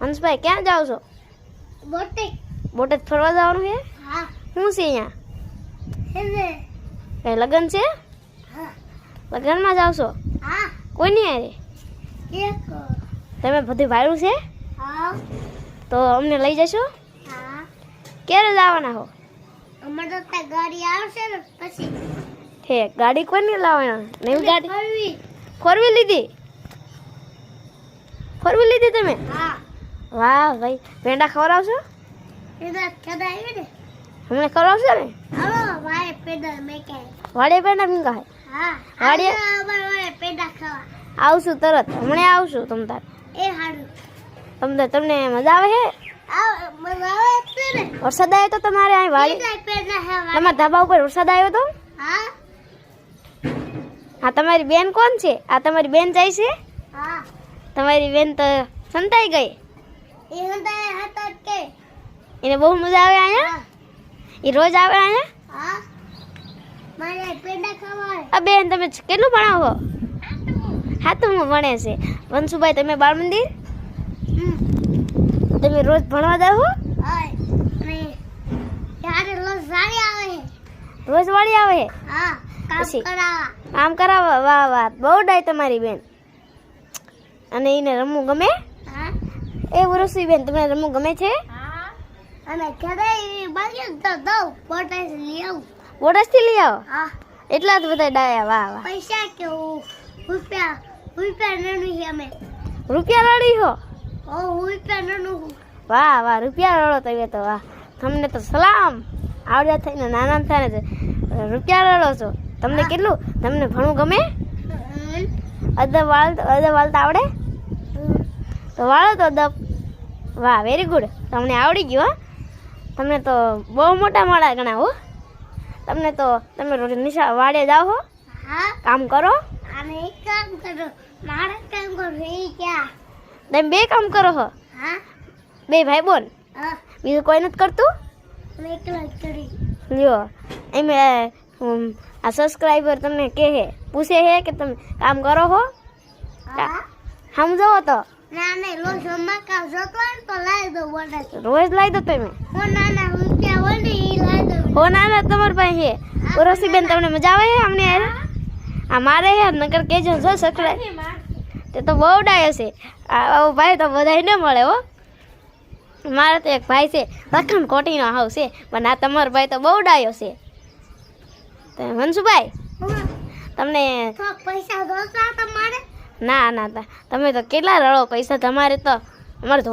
હંસભાઈ ક્યાં જાવ છો? બોટેજ ફરવા જવાનું છે? હા. શું છે અહીંયા? કઈ લગ્ન છે? હા. લગ્નમાં જાવ છો? હા. કોઈની હારે? તમે બધું વાયરું છે હા. તો અમને લઈ જશો? હા. ક્યારે જવાના હો? અમારે તો ગાડી આવશે ને પછી. ઠીક, ગાડી કોની લાવવાના? નવી ગાડી? ફરવી. ફોરવી લીધી? ફોરવી લીધી તમે? હા. વાહ ભાઈ, પેંડા ખવડાવશો? પેદા કદાઈ ને. હમણાં ખવડાવશો ને? આવો વારે પેદા મેકાય. વાડે પેંડા મીંગા હે? હા. વાડે વારે પેદા ખાવા. આવશું તરત, હમણાં આવશું તમ તાર. એ હારું. તમને મજા આવે છે? મજા આવે છે ને. વરસાદ આવ્યો તો તમારે અહીં વાડી? પેદા ખાવા. તમારા ધાબા ઉપર વરસાદ આવ્યો તો? હા. હા, તમારી બેન કોણ છે? આ તમારી બેન જાય છે? હા. તમારી બેન તો સંતાઈ ગઈ. એ હંતાય હતા કે. એને બહુ મજા આવે અહીંયા? હા. એ રોજ આવે અહીંયા? હા. મારે પેદા ખાવા. આ બેન તમે કેટલું ભણાવો? હાથમાં ભણે છે. વંશુભાઈ તમે બાળ મંદિર? તમે રોજ ભણવા જાવ છો? હા. અને યારે લો સારી આવે છે. રોજ વાળી આવે છે? હા. કામ પછી? કરાવા. કામ કરાવવા? વાહ વાહ, બહુ ડાય તમારી બેન. અને એને રમવું ગમે? હા. એ વરસી બેન તમને રમવું ગમે છે? હા. અને ઘરે બાકી તો દઉં પોટેસ લઈ આવું. બોટસથી લઈ આવો? હા. એટલા જ બધા ડાયા. વાહ વાહ. પૈસા કે રૂપિયા નનું છે અમે. રૂપિયા રડી હો? રૂપિયા નનું. વાહ વાહ, રૂપિયા રડો તમે તો. વાહ, તમને તો સલામ. આવડ્યા થઈને નાના થાય ને રૂપિયા રડો છો. તમને કેટલું, તમને ભણવું ગમે? અદબ વાળતા આવડે? તો વાળો તો અદબ. વાહ, વેરી ગુડ. તમને આવડી ગયું હો. તમને તો બહુ મોટા મોટા ગણા હો. તમે રોજ નિશા વાડે જાઓ હો? હા. કામ કરો? અને એક કામ કરો. મારે કામ કરો એ ક્યાં? તમે બે કામ કરો હો? હા. બે ભાઈ બોન? હા. બીજું કોઈ નથી કરતું? મેં એકલા જ કરી. લ્યો, એમ આ સબસ્ક્રાઈબર તમને કહે પૂછે છે કે તમે કામ કરો હો? હા. સમજો તો ના નહીં લો જમા કામ જોતો હોય ને તો લાવી દો બોનસ. રોજ લાવી દો તમે. નાના રૂપિયા હોય ને એ લાવી દો. હો ના તમારી પાસે છે? રોસી બેન તમને મજા આવે છે અમને યાર? આ મારે યાર નકર કેજો જો સબસ્ક્રાઈબ. તે તો બહુ ડાયો છે. આવો ભાઈ તો બધાય ન મળે હો. મારે તો એક ભાઈ છે લખન કોટીનો હાવ છે, પણ આ તમારો ભાઈ તો બહુ ડાયો છે. તો વંશુભાઈ તમને તો પૈસા જોતા તમારે? ના તમે તો કેટલા રડો પૈસા તમારે તો. અમારે તો